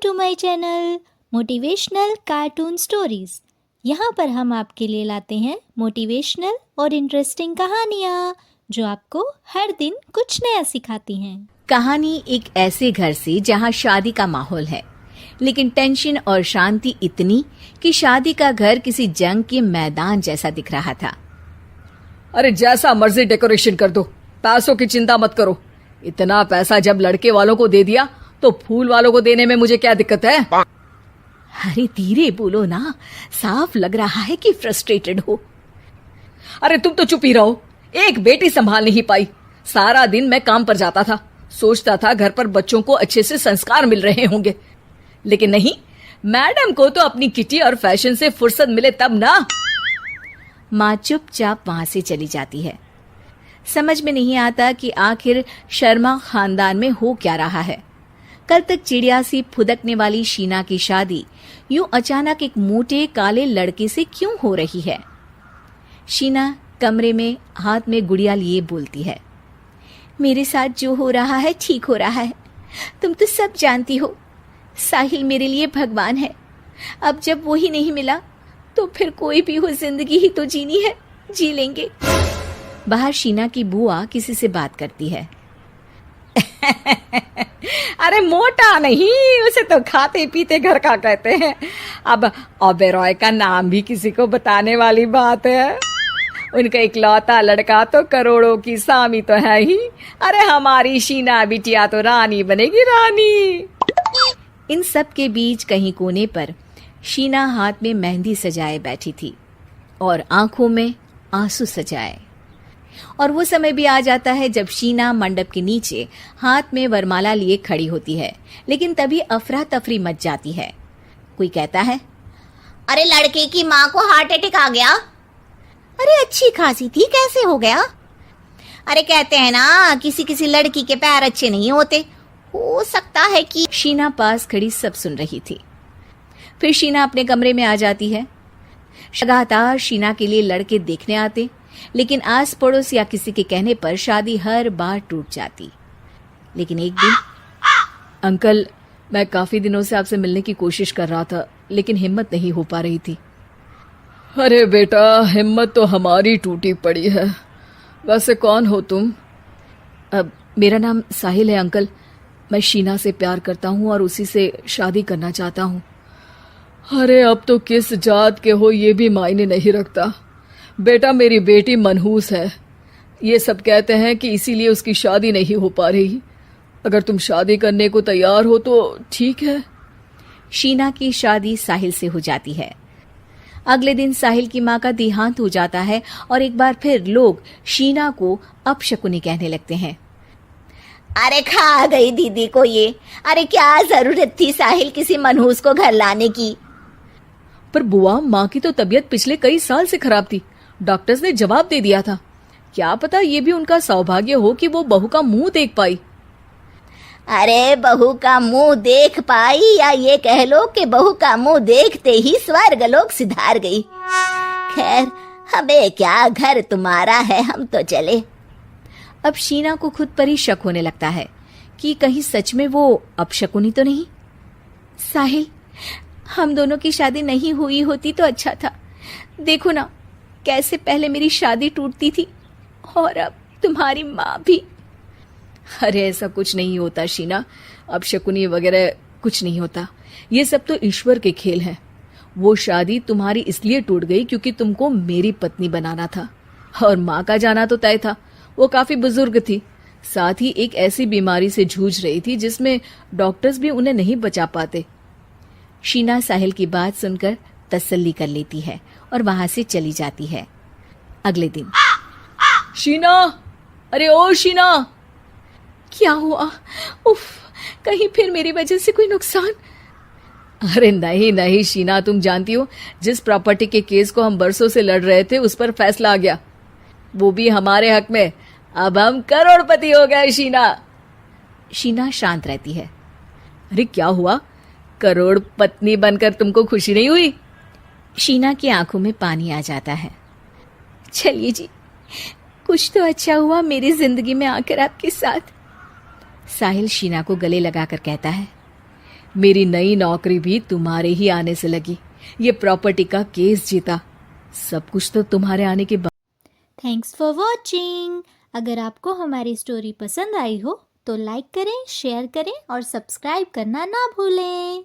To my channel motivational cartoon stories. यहाँ पर हम आपके लिए लाते हैं मोटिवेशनल और इंटरेस्टिंग कहानियाँ जो आपको हर दिन कुछ नया सिखाती हैं। कहानी एक ऐसे घर से जहाँ शादी का माहौल है, लेकिन टेंशन और शांति इतनी कि शादी का घर किसी जंग के मैदान जैसा दिख रहा था। अरे जैसा मर्जी डेकोरेशन कर दो, पैसों की चिंता मत करो। इतना पैसा जब लड़के वालों को दे दिया तो फूल वालों को देने में मुझे क्या दिक्कत है? अरे धीरे बोलो ना, साफ लग रहा है कि फ्रस्ट्रेटेड हो। अरे तुम तो चुप ही रहो, एक बेटी संभाल नहीं पाई। सारा दिन मैं काम पर जाता था, सोचता था घर पर बच्चों को अच्छे से संस्कार मिल रहे होंगे, लेकिन नहीं, मैडम को तो अपनी किटी और फैशन से फुर्सत मिले तब ना। माँ चुपचाप वहां से चली जाती है। समझ में नहीं आता कि आखिर शर्मा खानदान में हो क्या रहा है। कल तक चिड़िया सी फुदकने वाली शीना की शादी यूं अचानक एक मोटे काले लड़के से क्यों हो रही है? शीना कमरे में हाथ में गुड़िया लिए बोलती है, मेरे साथ जो हो रहा है ठीक हो रहा है। तुम तो सब जानती हो, साहिल मेरे लिए भगवान है। अब जब वो ही नहीं मिला तो फिर कोई भी हो, जिंदगी ही तो जीनी है, जी लेंगे। बाहर शीना की बुआ किसी से बात करती है। अरे मोटा नहीं, उसे तो खाते पीते घर का कहते हैं। अब ओबेरॉय का नाम भी किसी को बताने वाली बात है। उनका इकलौता लड़का तो करोड़ों की सामी तो है ही। अरे हमारी शीना बिटिया तो रानी बनेगी, रानी। इन सब के बीच कहीं कोने पर शीना हाथ में मेहंदी सजाए बैठी थी और आंखों में आंसू सजाए। और वो समय भी आ जाता है जब शीना मंडप के नीचे हाथ में वरमाला लिए खड़ी होती है, लेकिन तभी अफरा तफरी मच जाती है। कोई कहता है, अरे लड़के की माँ को हार्ट अटैक आ गया। अरे अच्छी खासी थी, कैसे हो गया? अरे कहते हैं ना, किसी किसी लड़की के पैर अच्छे नहीं होते, हो सकता है कि। शीना पास खड़ी सब सुन रही थी। फिर शीना अपने कमरे में आ जाती है। लगातार शीना के लिए लड़के देखने आते, लेकिन आस पड़ोस या किसी के कहने पर शादी हर बार टूट जाती। लेकिन एक दिन, अंकल, मैं काफी दिनों से आपसे मिलने की कोशिश कर रहा था, लेकिन हिम्मत नहीं हो पा रही थी। अरे बेटा, हिम्मत तो हमारी टूटी पड़ी है। वैसे कौन हो तुम? अब मेरा नाम साहिल है अंकल। मैं शीना से प्यार करता हूँ और उसी से शादी करना चाहता हूँ। अरे अब तो किस जात के हो ये भी मायने नहीं रखता। बेटा, मेरी बेटी मनहूस है। ये सब कहते हैं कि इसीलिए उसकी शादी नहीं हो पा रही। अगर तुम शादी करने को तैयार हो तो ठीक है। शीना की शादी साहिल से हो जाती है। अगले दिन साहिल की माँ का देहांत हो जाता है और एक बार फिर लोग शीना को अपशकुनी कहने लगते हैं। अरे खा गई दीदी को ये। अरे क्या जरूरत थी साहिल किसी मनहूस को घर लाने की? पर बुआ, माँ की तो तबीयत पिछले कई साल से खराब थी। डॉक्टर्स ने जवाब दे दिया था। क्या पता ये भी उनका सौभाग्य हो कि वो बहू का मुंह देख पाई। अरे बहू का मुंह देख पाई, या ये कह लो कि बहू का मुंह देखते ही स्वर्ग लोक सिधार गई। खैर, हमें क्या, घर तुम्हारा है, हम तो चले। अब शीना को खुद पर ही शक होने लगता है कि कहीं सच में वो अपशकुनी तो नहीं। साहिल, हम दोनों की शादी नहीं हुई होती तो अच्छा था। देखो ना, कैसे पहले मेरी शादी टूटती थी और अब तुम्हारी माँ भी। अरे ऐसा कुछ नहीं होता शीना, अपशकुनी वगैरह कुछ नहीं होता। ये सब तो ईश्वर के खेल हैं। वो शादी तुम्हारी इसलिए टूट गई क्योंकि तुमको मेरी पत्नी बनाना था, और माँ का जाना तो तय था। वो काफी बुजुर्ग थी, साथ ही एक ऐसी बीमारी से जूझ रही थी जिसमें डॉक्टर्स भी उन्हें नहीं बचा पाते। शीना साहिल की बात सुनकर तसल्ली कर लेती है और वहां से चली जाती है। अगले दिन, शीना, अरे ओ शीना। क्या हुआ? उफ, कहीं फिर मेरी वजह से कोई नुकसान? अरे नहीं नहीं शीना, तुम जानती हो, जिस प्रॉपर्टी के केस को हम बरसों से लड़ रहे थे उस पर फैसला आ गया, वो भी हमारे हक में। अब हम करोड़पति हो गए शीना। शीना शांत रहती है। अरे क्या हुआ? करोड़ पत्नी बनकर तुमको खुशी नहीं हुई? शीना की आंखों में पानी आ जाता है। चलिए जी, कुछ तो अच्छा हुआ मेरी जिंदगी में आकर आपके साथ। साहिल शीना को गले लगाकर कहता है, मेरी नई नौकरी भी तुम्हारे ही आने से लगी, ये प्रॉपर्टी का केस जीता, सब कुछ तो तुम्हारे आने के बाद। Thanks for watching. अगर आपको हमारी स्टोरी पसंद आई हो तो लाइक करें, शेयर करें और सब्सक्राइब करना ना भूलें।